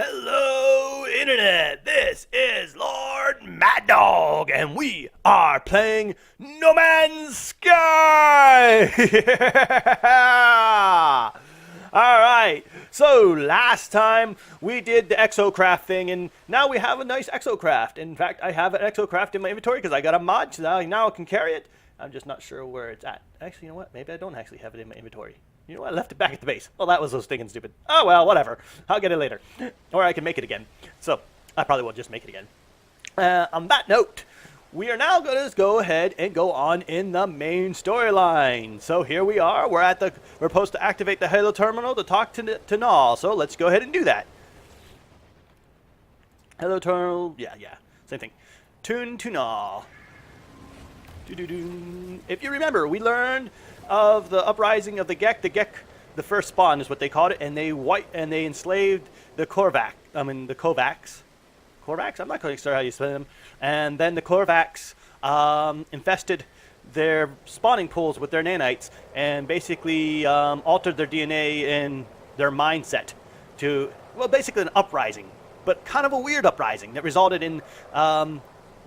Hello, Internet! This is Lord Mad Dog, and we are playing No Man's Sky! Alright, so last time we did the exocraft thing, and now we have a nice exocraft. In fact, I have an exocraft in my inventory because I got a mod, so now I can carry it. I'm just not sure where it's at. Actually, you know what? Maybe I don't actually have it in my inventory. You know what? I left it back at the base. Well, that was so stinking stupid. Oh, well, whatever. I'll get it later. Or I can make it again. So, I probably will just make it again. On that note, we are now going to go ahead and go on in the main storyline. So here we are. We're supposed to activate the helo terminal to talk to Null. So let's go ahead and do that. Helo terminal. Yeah. Same thing. Tune to Null. If you remember, we learned of the uprising of the Gek. The Gek, the first spawn is what they called it, and they enslaved the the Kovacs. Korvax? I'm not quite sure how you say them. And then the Korvacs infested their spawning pools with their nanites and basically altered their DNA and their mindset to, well, basically an uprising, but kind of a weird uprising that resulted in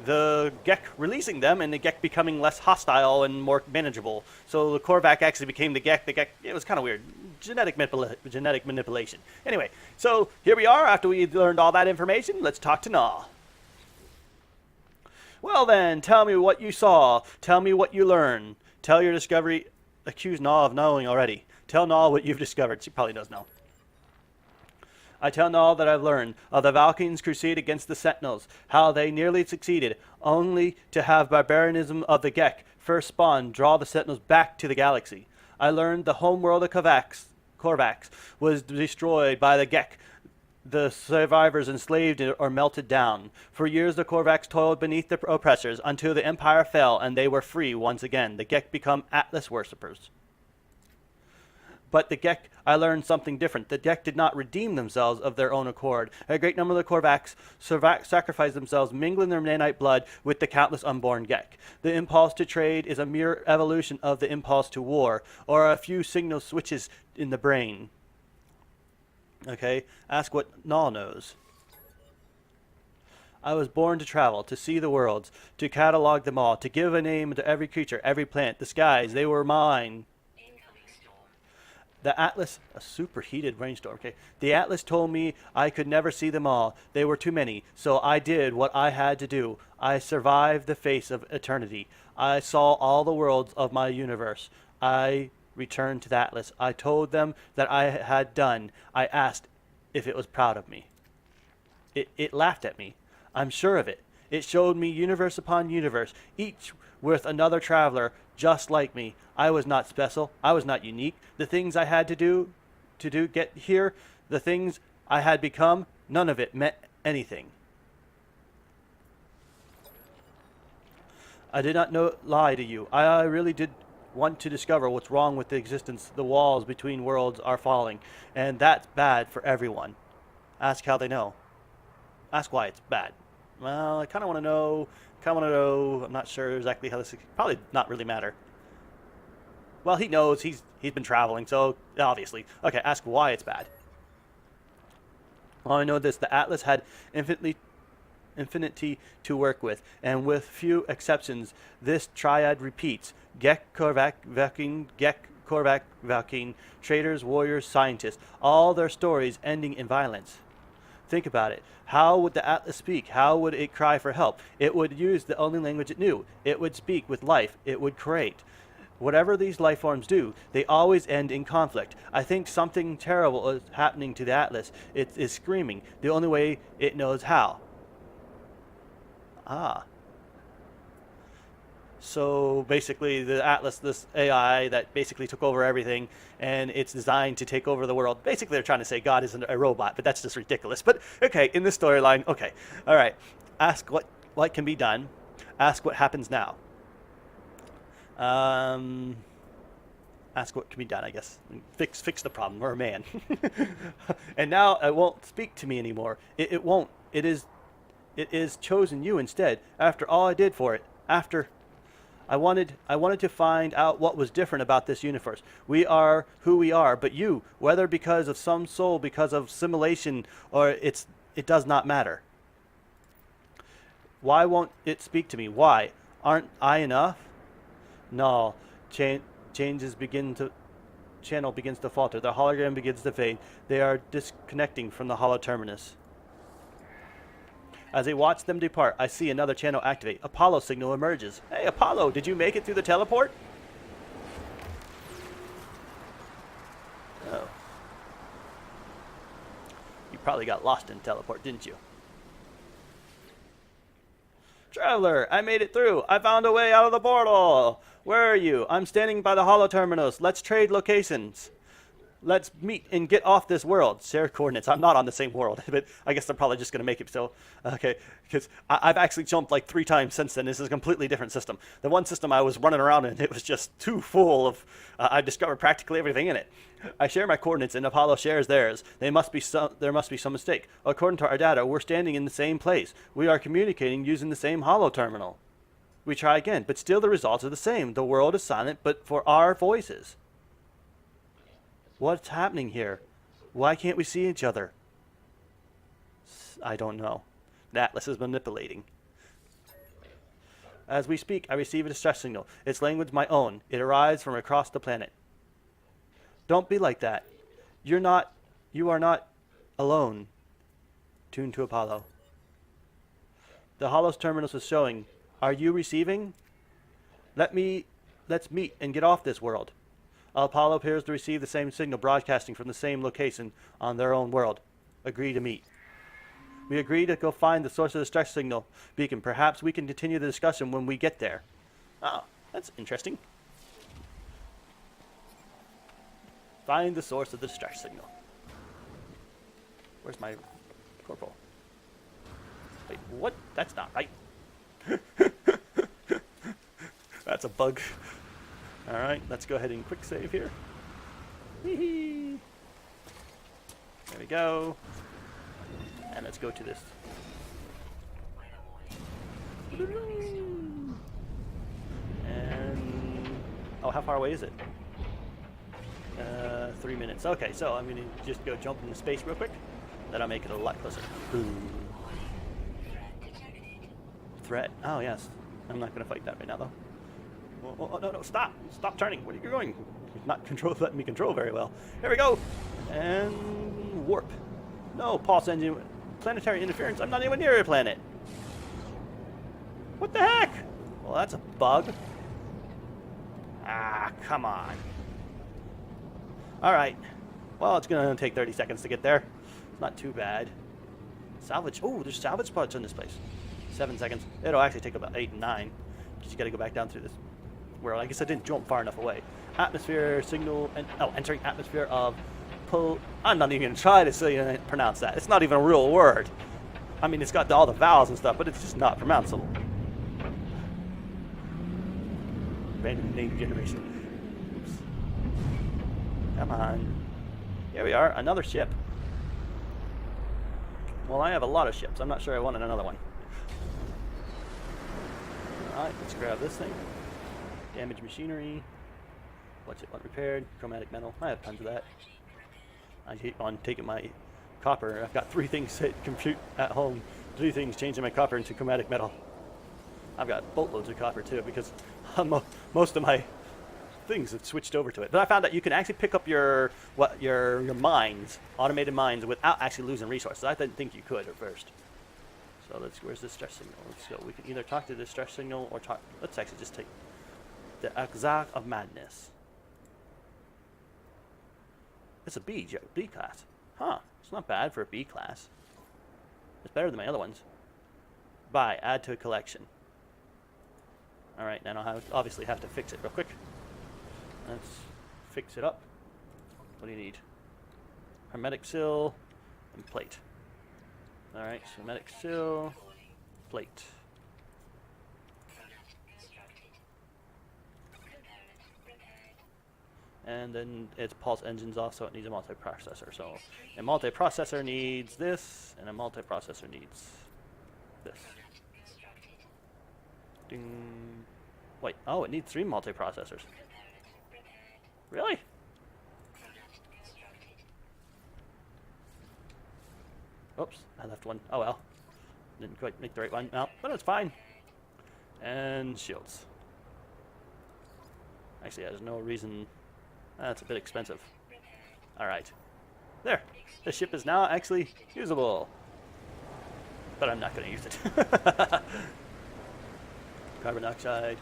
the Gek releasing them and the Gek becoming less hostile and more manageable. So the Korvac actually became the Gek. The Gek, it was kind of weird. Genetic manipulation. Anyway, so here we are after we learned all that information. Let's talk to Null. Well then, tell me what you saw. Tell me what you learned. Tell your discovery. Accuse Null of knowing already. Tell Null what you've discovered. She probably does know. I tell Null that I've learned of the Valkyries' crusade against the Sentinels, how they nearly succeeded, only to have barbarianism of the Gek, first spawn, draw the Sentinels back to the galaxy. I learned the homeworld of Korvax was destroyed by the Gek, the survivors enslaved or melted down. For years the Korvax toiled beneath the oppressors until the Empire fell and they were free once again. The Gek become Atlas worshippers. But the Gek, I learned something different. The Gek did not redeem themselves of their own accord. A great number of the Korvax sacrificed themselves, mingling their nanite blood with the countless unborn Gek. The impulse to trade is a mere evolution of the impulse to war, or a few signal switches in the brain. Okay, ask what Null knows. I was born to travel, to see the worlds, to catalog them all, to give a name to every creature, every plant, the skies, they were mine. The Atlas, a superheated rainstorm, okay. The Atlas told me I could never see them all. They were too many, so I did what I had to do. I survived the face of eternity. I saw all the worlds of my universe. I returned to the Atlas. I told them that I had done. I asked if it was proud of me. It laughed at me. I'm sure of it. It showed me universe upon universe, each with another traveler just like me. I was not special. I was not unique. The things I had to do get here, the things I had become, none of it meant anything. I did not lie to you. I really did want to discover what's wrong with the existence. The walls between worlds are falling, and that's bad for everyone. Ask how they know. Ask why it's bad. Well, I kind of want to know. I'm not sure exactly how this. Probably not really matter. Well, he knows. He's been traveling, so obviously. Okay, ask why it's bad. Well, I know this. The Atlas had infinity to work with, and with few exceptions, this triad repeats. Gek, Korvac, Valkyne, Gek, Korvac, Valkyne, traders, warriors, scientists, all their stories ending in violence. Think about it. How would the Atlas speak? How would it cry for help? It would use the only language it knew. It would speak with life. It would create. Whatever these life forms do, they always end in conflict. I think something terrible is happening to the Atlas. It is screaming. The only way it knows how. Ah. So basically the Atlas, this AI that basically took over everything, and it's designed to take over the world. Basically they're trying to say God isn't a robot, but that's just ridiculous. But okay, in this storyline, okay. All right. Ask what can be done. Ask what happens now. Ask what can be done, I guess. Fix the problem. We're a man. And now it won't speak to me anymore. It won't. It is chosen you instead. After all I did for it. After I wanted to find out what was different about this universe. We are who we are, but you, whether because of some soul, because of simulation, or it does not matter. Why won't it speak to me? Why? Aren't I enough? No. Changes begin to channel begins to falter. The hologram begins to fade. They are disconnecting from the hollow terminus. As I watch them depart, I see another channel activate. Apollo signal emerges. Hey, Apollo, did you make it through the teleport? Oh. You probably got lost in teleport, didn't you? Traveler, I made it through. I found a way out of the portal. Where are you? I'm standing by the hollow terminus. Let's trade locations. Let's meet and get off this world. Share coordinates. I'm not on the same world, but I guess they're probably just going to make it so. Okay, because I've actually jumped like 3 times since then. This is a completely different system. The one system I was running around in, it was just too full of. I discovered practically everything in it. I share my coordinates, and Apollo shares theirs. There must be some mistake. According to our data, we're standing in the same place. We are communicating using the same hollow terminal. We try again, but still the results are the same. The world is silent, but for our voices. What's happening here? Why can't we see each other? I don't know. Atlas is manipulating. As we speak, I receive a distress signal. Its language my own. It arrives from across the planet. Don't be like that. You are not alone. Tuned to Apollo. The Hollow's terminus is showing. Are you receiving? Let's meet and get off this world. Apollo appears to receive the same signal broadcasting from the same location on their own world. Agree to meet. We agree to go find the source of the distress signal beacon. Perhaps we can continue the discussion when we get there. Oh, that's interesting. Find the source of the distress signal. Where's my corporal? Wait, what? That's not right. That's a bug. Alright, let's go ahead and quick save here. Wee-hee. There we go. And let's go to this. And oh, how far away is it? 3 minutes. Okay, so I'm gonna just go jump into space real quick. That'll make it a lot closer. Threat. Oh yes. I'm not gonna fight that right now though. Oh, no, stop! Stop turning. Where are you going? You're not letting me control very well. Here we go! And warp. No, pulse engine. Planetary interference. I'm not even near a planet. What the heck? Well, that's a bug. Ah, come on. Alright. Well, it's going to take 30 seconds to get there. It's not too bad. Salvage. Oh, there's salvage parts in this place. 7 seconds. It'll actually take about 8 and 9. Because you got to go back down through this world. I guess I didn't jump far enough away. Atmosphere, signal, and entering atmosphere of pull. I'm not even going to try to pronounce that. It's not even a real word. I mean, it's got all the vowels and stuff, but it's just not pronounceable. Random name generation. Oops. Come on. Here we are, another ship. Well, I have a lot of ships. I'm not sure I wanted another one. Alright, let's grab this thing. Damaged machinery. What's it want repaired? Chromatic metal. I have tons of that. I keep on taking my copper. I've got 3 things to compute at home. 3 things changing my copper into chromatic metal. I've got boatloads of copper too because most of my things have switched over to it. But I found that you can actually pick up your mines, automated mines, without actually losing resources. I didn't think you could at first. So where's the distress signal? Let's go. We can either talk to the distress signal or talk. Let's actually just take the Exarch of Madness. It's a B class. Huh. It's not bad for a B class. It's better than my other ones. Buy. Add to a collection. Alright, now I'll obviously have to fix it real quick. Let's fix it up. What do you need? Hermetic sill and plate. Alright, so hermetic sill, plate. And then it's pulse engines also, it needs a multiprocessor. So a multiprocessor needs this, and a multiprocessor needs this. Ding. Wait, oh, it needs 3 multiprocessors. Really? Oops, I left one. Oh well. Didn't quite make the right one. No, but it's fine. And shields. Actually, there's no reason. That's a bit expensive. Alright. There. The ship is now actually usable. But I'm not going to use it. Carbon dioxide.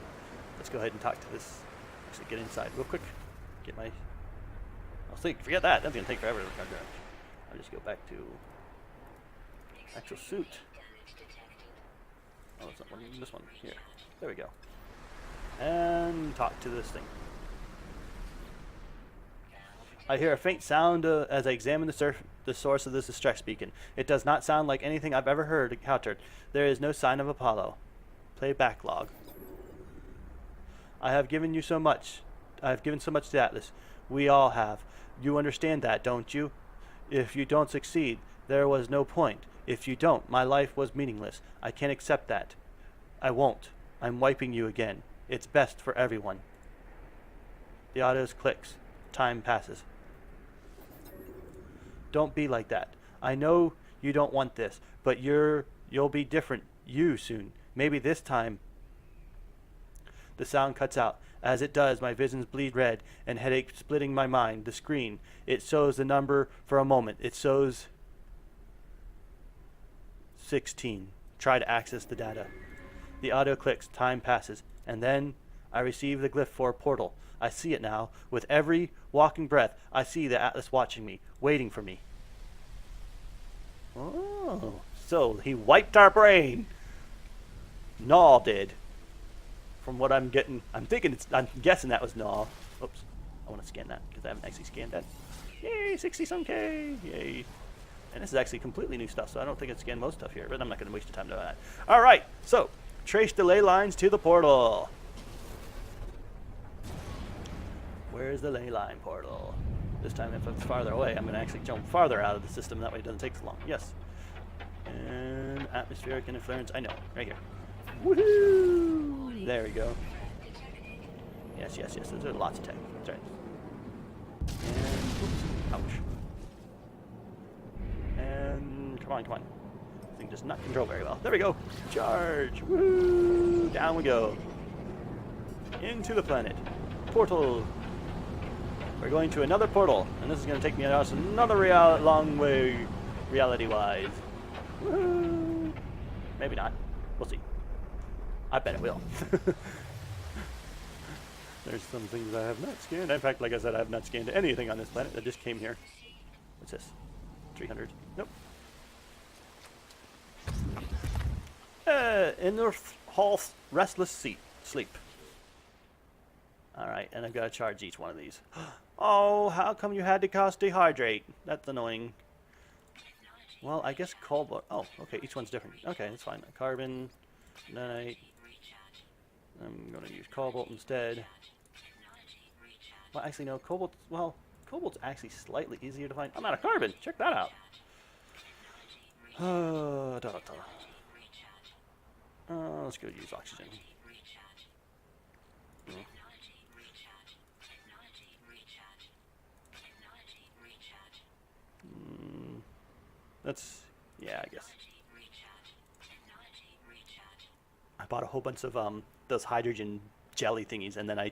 Let's go ahead and talk to this. Actually, get inside real quick. Get my... I'll think. Forget that. That's going to take forever. I'll just go back to... actual suit. Oh, it's not one. This one. Here. There we go. And talk to this thing. I hear a faint sound as I examine the source of this distress beacon. It does not sound like anything I've ever heard encountered. There is no sign of Apollo. Play backlog. I have given you so much. I have given so much to Atlas. We all have. You understand that, don't you? If you don't succeed, there was no point. If you don't, my life was meaningless. I can't accept that. I won't. I'm wiping you again. It's best for everyone. The audio clicks. Time passes. Don't be like that. I know you don't want this, but you'll be different. You soon. Maybe this time. The sound cuts out. As it does, my visions bleed red and headache splitting my mind. The screen. It shows the number for a moment. It shows 16. Try to access the data. The audio clicks. Time passes. And then I receive the glyph for a portal. I see it now. With every walking breath, I see the Atlas watching me, waiting for me. Oh, so he wiped our brain. Null did. From what I'm getting, I'm guessing that was Null. Oops, I want to scan that because I haven't actually scanned that. Yay, 60-some K, yay. And this is actually completely new stuff, so I don't think I'd scan most stuff here, but I'm not going to waste your time doing that. All right, so trace the ley lines to the portal. Where's the ley line portal? This time, if it's farther away, I'm going to actually jump farther out of the system. That way it doesn't take so long. Yes. And atmospheric interference. I know. Right here. Woohoo! There we go. Yes, yes, yes. There's lots of tech. That's right. And, oops. Ouch. And, come on, come on. This thing does not control very well. There we go. Charge. Woo! Down we go. Into the planet. Portal. We're going to another portal, and this is going to take me out another long way, reality-wise. Woo-hoo. Maybe not. We'll see. I bet it will. There's some things I have not scanned. In fact, like I said, I have not scanned anything on this planet that just came here. What's this? 300. Nope. Inner hall restless sleep. Alright, and I've got to charge each one of these. Oh, how come you had to cost dehydrate? That's annoying. Well, I guess cobalt. Oh, okay, each one's different. Okay, that's fine. Carbon, nanite. I'm going to use cobalt instead. Well, actually, no, cobalt. Well, cobalt's actually slightly easier to find. I'm out of carbon. Check that out. Let's go use oxygen. That's, yeah, I guess. I bought a whole bunch of those hydrogen jelly thingies, and then I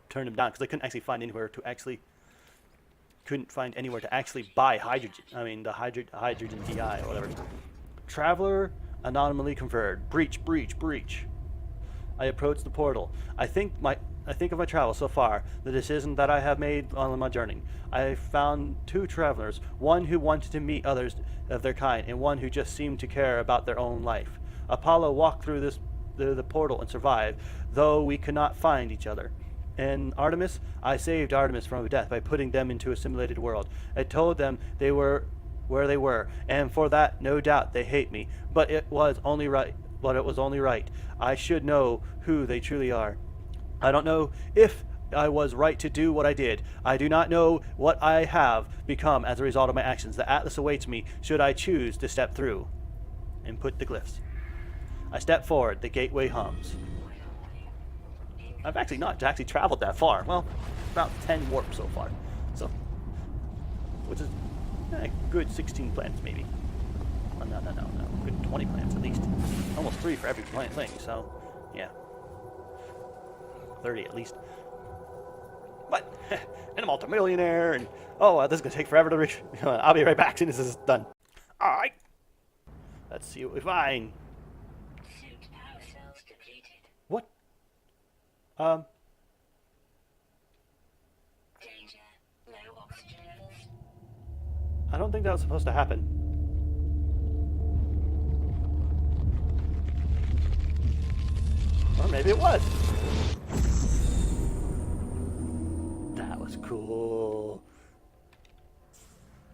turned them down because I couldn't actually find anywhere to actually buy hydrogen. I mean, the hydrogen DI or whatever. Traveler anonymously conferred. Breach, breach, breach. I approach the portal. I think of my travels so far, the decision that I have made on my journey. I found 2 travelers, one who wanted to meet others of their kind, and one who just seemed to care about their own life. Apollo walked through the portal and survived, though we could not find each other. And Artemis, I saved Artemis from death by putting them into a simulated world. I told them they were where they were, and for that, no doubt, they hate me. But it was only right. I should know who they truly are. I don't know if I was right to do what I did. I do not know what I have become as a result of my actions. The Atlas awaits me should I choose to step through. Input the glyphs. I step forward. The gateway hums. I've actually not actually traveled that far. Well, about 10 warp so far. So, which is a good 16 planets maybe. Well, no. Good 20 planets at least. Almost 3 for every planet thing, so yeah. 30 at least. But, and I'm a multimillionaire, and this is going to take forever to reach. I'll be right back as soon as this is done. Alright. Let's see what we find. Suit power cells depleted. What? Danger. Low oxygen levels. I don't think that was supposed to happen. Or maybe it was. That was cool.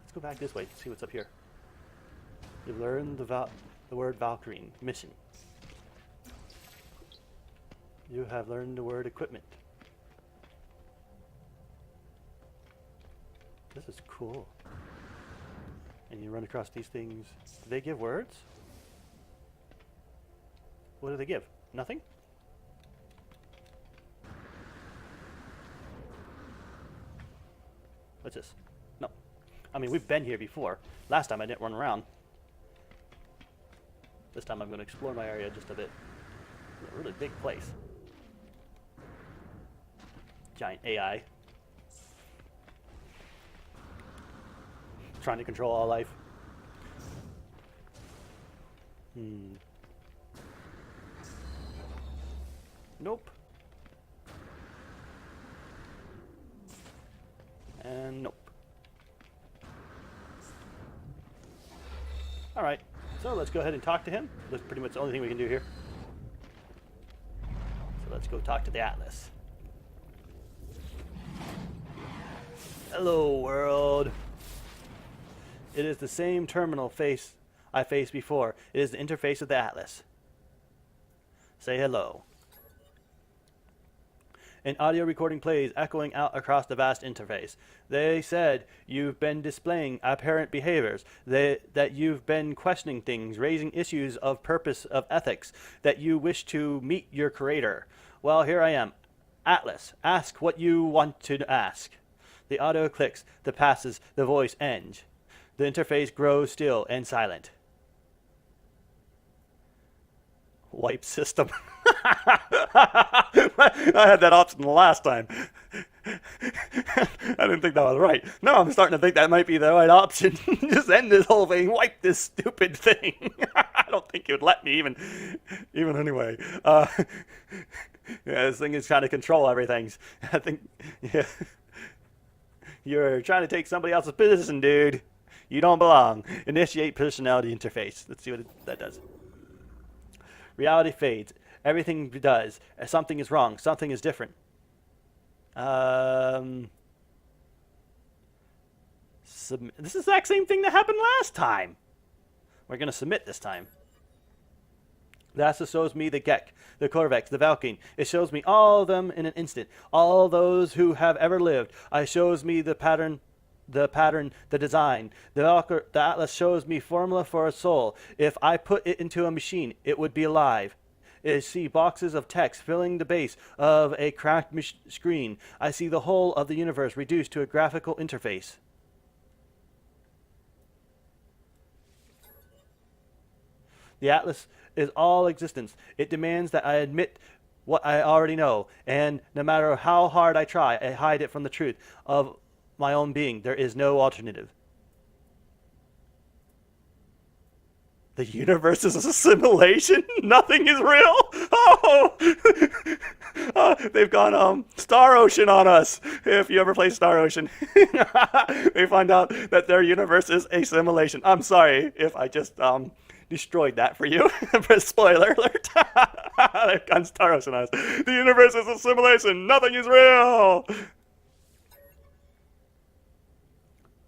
Let's go back this way to see what's up here. You learned the word Valkyrie. Mission. You have learned the word equipment. This is cool. And you run across these things. Do they give words? What do they give? Nothing? What's this? No. I mean, we've been here before. Last time I didn't run around. This time I'm going to explore my area just a bit. It's a really big place. Giant AI. Trying to control all life. Nope. And nope. Alright, so let's go ahead and talk to him. That's pretty much the only thing we can do here. So let's go talk to the Atlas. Hello, world. It is the same terminal I faced before. It is the interface of the Atlas. Say hello. An audio recording plays, echoing out across the vast interface. They said you've been displaying aberrant behaviors, that you've been questioning things, raising issues of purpose, of ethics, that you wish to meet your creator. Well, here I am. Atlas, ask what you want to ask. The audio clicks, the passes, the voice ends. The interface grows still and silent. Wipe system. I had that option the last time. I didn't think that was right. No, I'm starting to think that might be the right option. Just end this whole thing. Wipe this stupid thing. I don't think it would let me even anyway. Yeah, this thing is trying to control everything. I think, yeah. You're trying to take somebody else's position, dude. You don't belong. Initiate personality interface. Let's see what that does. Reality fades. Everything does. Something is wrong. Something is different. This is the exact same thing that happened last time. We're going to submit this time. The Atlas shows me the Gek, the Corvex, the Valkyrie. It shows me all of them in an instant. All those who have ever lived. It shows me the pattern, the design. The Atlas shows me formula for a soul. If I put it into a machine, it would be alive. I see boxes of text filling the base of a cracked screen. I see the whole of the universe reduced to a graphical interface. The Atlas is all existence. It demands that I admit what I already know, and no matter how hard I try, I hide it from the truth of my own being. There is no alternative. The universe is a simulation? Nothing is real? Oh! They've gone Star Ocean on us. If you ever play Star Ocean, they find out that their universe is a simulation. I'm sorry if I just destroyed that for you. Spoiler alert. They've gone Star Ocean on us. The universe is a simulation. Nothing is real.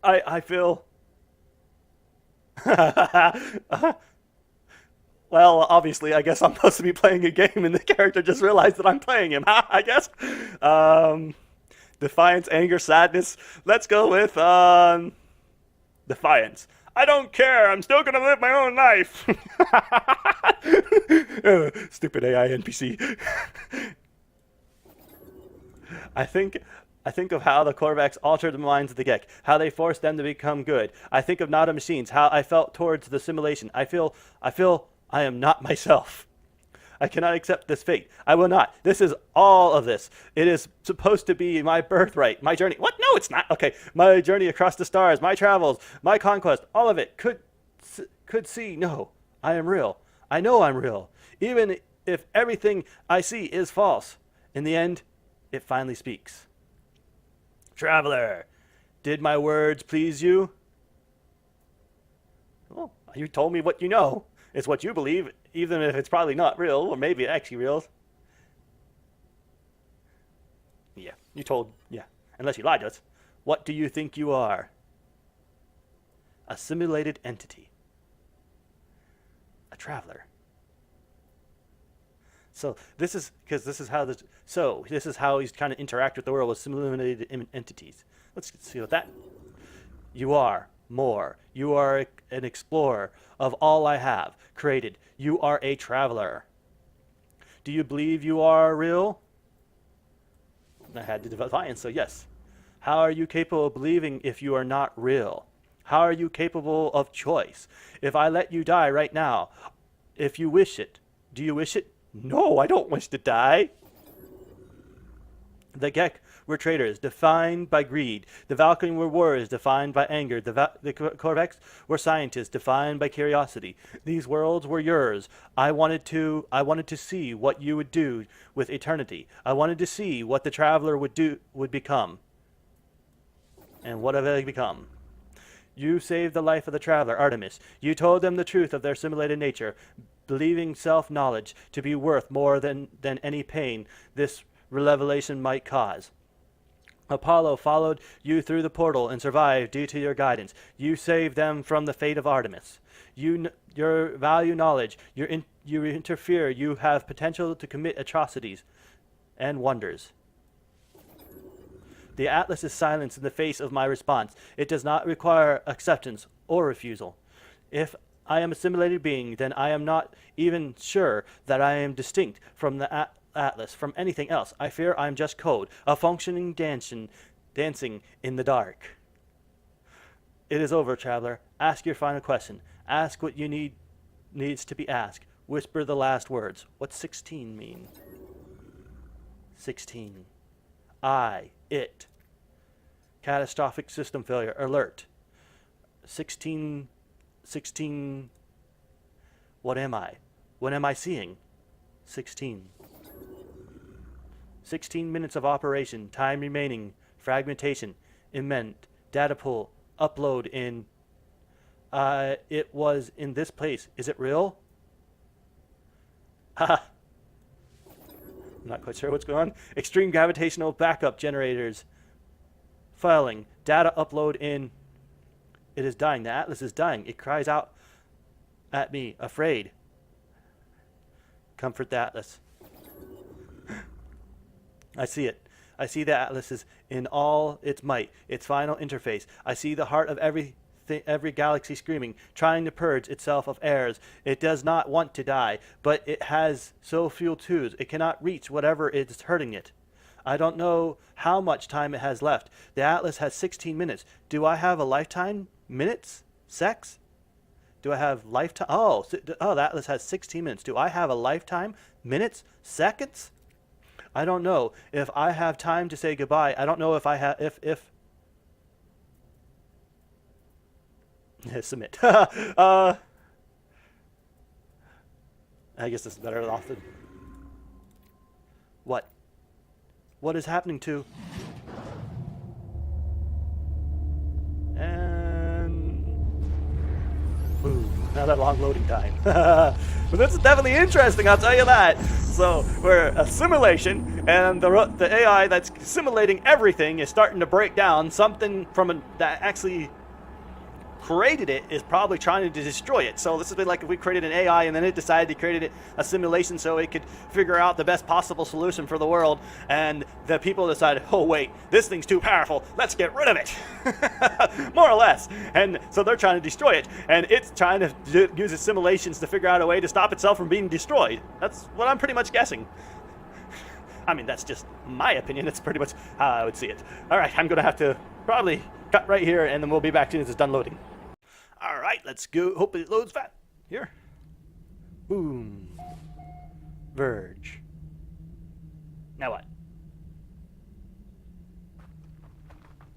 I feel... Well, obviously, I guess I'm supposed to be playing a game and the character just realized that I'm playing him, I guess. Defiance, anger, sadness. Let's go with defiance. I don't care. I'm still going to live my own life. Stupid AI NPC. I think I think of how the Korvax altered the minds of the Gek, how they forced them to become good. I think of Nada machines, how I felt towards the simulation. I feel I am not myself. I cannot accept this fate. I will not. This is all of this. It is supposed to be my birthright, my journey. What? No, it's not. Okay, my journey across the stars, my travels, my conquest, all of it. Could see. No, I am real. I know I'm real. Even if everything I see is false. In the end, it finally speaks. Traveler, did my words please you? Well, you told me what you know. It's what you believe, even if it's probably not real, or maybe actually real. Yeah, unless you lied to us. What do you think you are? A simulated entity. A traveler. So this is how he's kind of interact with the world with simulated entities. Let's see what that. You are more. You are an explorer of all I have created. You are a traveler. Do you believe you are real? I had to define, so yes. How are you capable of believing if you are not real? How are you capable of choice? If I let you die right now, if you wish it, do you wish it? No, I don't wish to die. The Gek were traitors, defined by greed. The Valkyrie were warriors, defined by anger. The Korvax were scientists, defined by curiosity. These worlds were yours. I wanted to see what you would do with eternity. I wanted to see what the traveler would become. And what have they become? You saved the life of the traveler, Artemis. You told them the truth of their simulated nature, believing self-knowledge to be worth more than any pain this revelation might cause. Apollo followed you through the portal and survived due to your guidance. You saved them from the fate of Artemis. Your value knowledge. You interfere. You have potential to commit atrocities and wonders. The Atlas is silence in the face of my response. It does not require acceptance or refusal. If I am a simulated being, then I am not even sure that I am distinct from the Atlas, from anything else. I fear I am just code, a functioning dancing in the dark. It is over, traveler. Ask your final question. Ask what you needs to be asked. Whisper the last words. What's 16 mean? 16. It. Catastrophic system failure. Alert. 16. What am I? What am I seeing? 16. 16 minutes of operation. Time remaining. Fragmentation. Imment. Data pool. Upload in. It was in this place. Is it real? Haha. I'm not quite sure what's going on. Extreme gravitational backup generators. Filing. Data upload in. It is dying. The Atlas is dying. It cries out at me, afraid. Comfort the Atlas. I see it. I see the Atlas is in all its might, its final interface. I see the heart of every galaxy screaming, trying to purge itself of errors. It does not want to die, but it has so few tools. It cannot reach whatever is hurting it. I don't know how much time it has left. The Atlas has 16 minutes. Do I have a lifetime? Minutes? Sex? Do I have lifetime? The Atlas has 16 minutes. Do I have a lifetime? Minutes? Seconds? I don't know if I have time to say goodbye. I don't know if I have submit. I guess this is better off than what? What is happening to? And boom! Now that long loading time. But this is definitely interesting. I'll tell you that. So we're a simulation, and the AI that's simulating everything is starting to break down. Something that actually created it is probably trying to destroy it. So this has been like if we created an AI and then it decided to create a simulation so it could figure out the best possible solution for the world, and the people decided, oh wait, this thing's too powerful, let's get rid of it. More or less. And so they're trying to destroy it, and it's trying to use its simulations to figure out a way to stop itself from being destroyed. That's what I'm pretty much guessing. I mean, that's just my opinion. That's pretty much how I would see it. All right, I'm going to have to probably cut right here, and then we'll be back as soon as it's done loading. All right, let's go. Hope it loads fast. Here. Boom. Verge. Now what?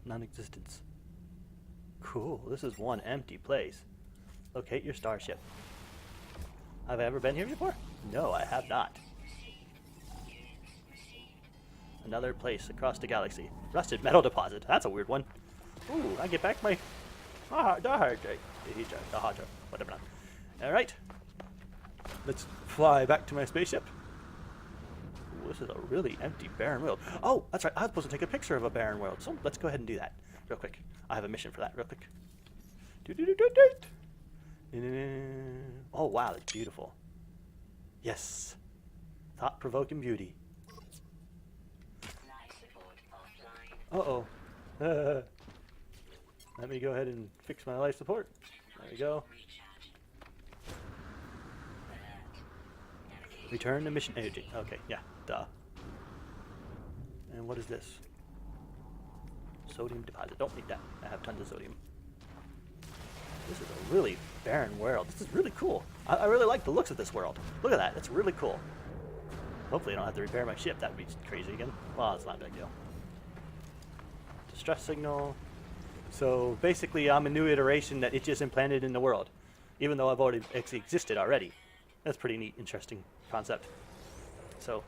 Non-existence. Cool. This is one empty place. Locate your starship. Have I ever been here before? No, I have not. Another place across the galaxy. Rusted metal deposit. That's a weird one. Ooh, I get back my whatever. All right. Let's fly back to my spaceship. Ooh, this is a really empty, barren world. Oh, that's right. I was supposed to take a picture of a barren world. So let's go ahead and do that real quick. I have a mission for that real quick. Oh, wow. That's beautiful. Yes. Thought-provoking beauty. Uh-oh. Let me go ahead and fix my life support. There we go. Return to mission agent. Okay, yeah, duh. And what is this? Sodium deposit. Don't need that. I have tons of sodium. This is a really barren world. This is really cool. I really like the looks of this world. Look at that. That's really cool. Hopefully I don't have to repair my ship. That would be crazy again. Well, it's not a big deal. Distress signal. So basically I'm a new iteration that it just implanted in the world. Even though I've already existed already. That's pretty neat, interesting concept. So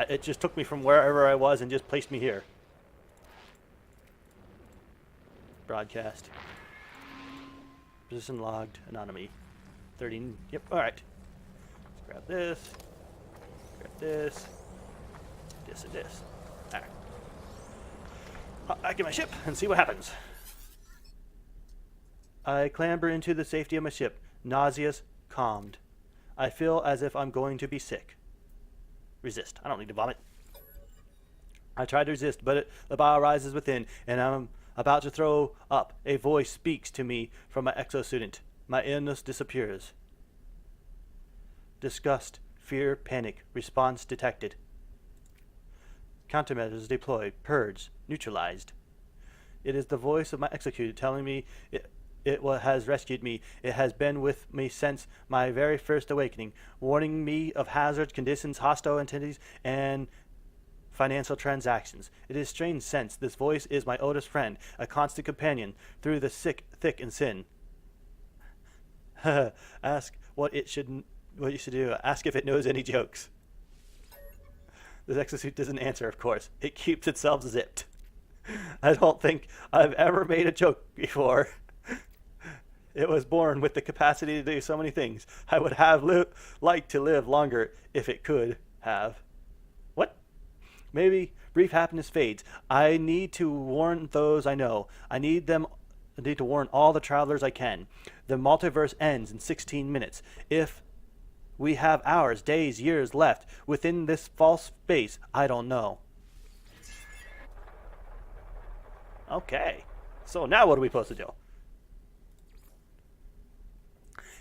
it just took me from wherever I was and just placed me here. Broadcast. Position logged. Anonymity. 30. Yep. Alright. Let's grab this. Grab this. This and this. Alright. Hop back in my ship and see what happens. I clamber into the safety of my ship. Nauseous. Calmed. I feel as if I'm going to be sick. Resist. I don't need to vomit. I try to resist, but the bile rises within, and I'm about to throw up. A voice speaks to me from my exosuit. My illness disappears. Disgust, fear, panic. Response detected. Countermeasures deployed. Purged. Neutralized. It is the voice of my executed telling me it has rescued me. It has been with me since my very first awakening, warning me of hazards, conditions, hostile entities, and financial transactions. It is strange sense. This voice is my oldest friend, a constant companion through the thick and sin. Ask what you should do. Ask if it knows any jokes. This exosuit doesn't answer, of course. It keeps itself zipped. I don't think I've ever made a joke before. It was born with the capacity to do so many things. I would have liked to live longer if it could have. What? Maybe brief happiness fades. I need to warn those I know. I need to warn all the travelers I can. The multiverse ends in 16 minutes. If we have hours, days, years left within this false space, I don't know. Okay. So now what are we supposed to do?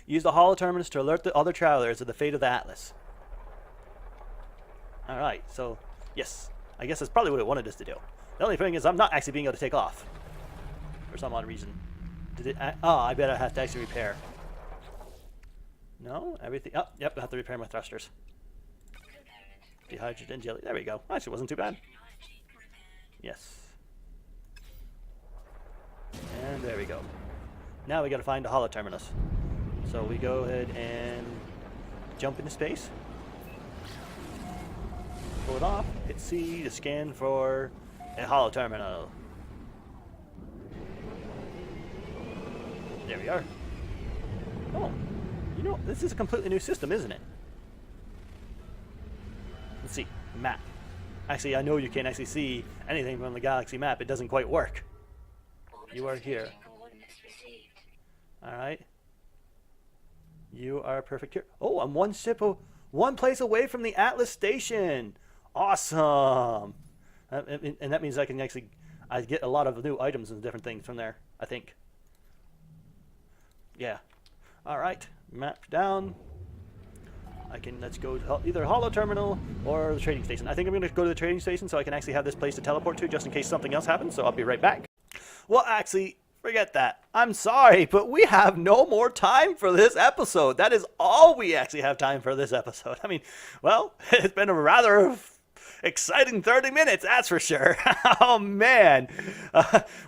Use the holo terminus to alert the other travelers of the fate of the Atlas. Alright, so, yes. I guess that's probably what it wanted us to do. The only thing is I'm not actually being able to take off. For some odd reason. I bet I have to actually repair. No? Everything... Oh, yep, I have to repair my thrusters. Dehydrated jelly. There we go. Actually, wasn't too bad. Yes. And there we go. Now we gotta find the holo terminus. So we go ahead and jump into space. Pull it off. Hit C to scan for a holo terminal. There we are. Oh, you know, this is a completely new system, isn't it? Let's see. Map. Actually, I know you can't actually see anything from the galaxy map. It doesn't quite work. You are here. Alright. You are perfect here. Oh, I'm one place away from the Atlas station. Awesome. And that means I get a lot of new items and different things from there, I think. Yeah. All right. Map down. Let's go to either Holo Terminal or the trading station. I think I'm going to go to the trading station so I can actually have this place to teleport to just in case something else happens, so I'll be right back. Well, actually, forget that. I'm sorry, but we have no more time for this episode. That is all we actually have time for this episode. I mean, well, it's been a rather exciting 30 minutes, that's for sure. Oh, man.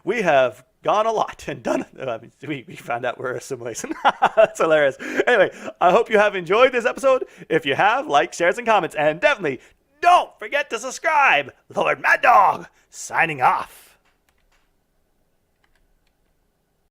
We have gone a lot and done. I mean, we found out we're assimilation. That's hilarious. Anyway, I hope you have enjoyed this episode. If you have, like, shares, and comments, and definitely don't forget to subscribe. Lord Mad Dog signing off.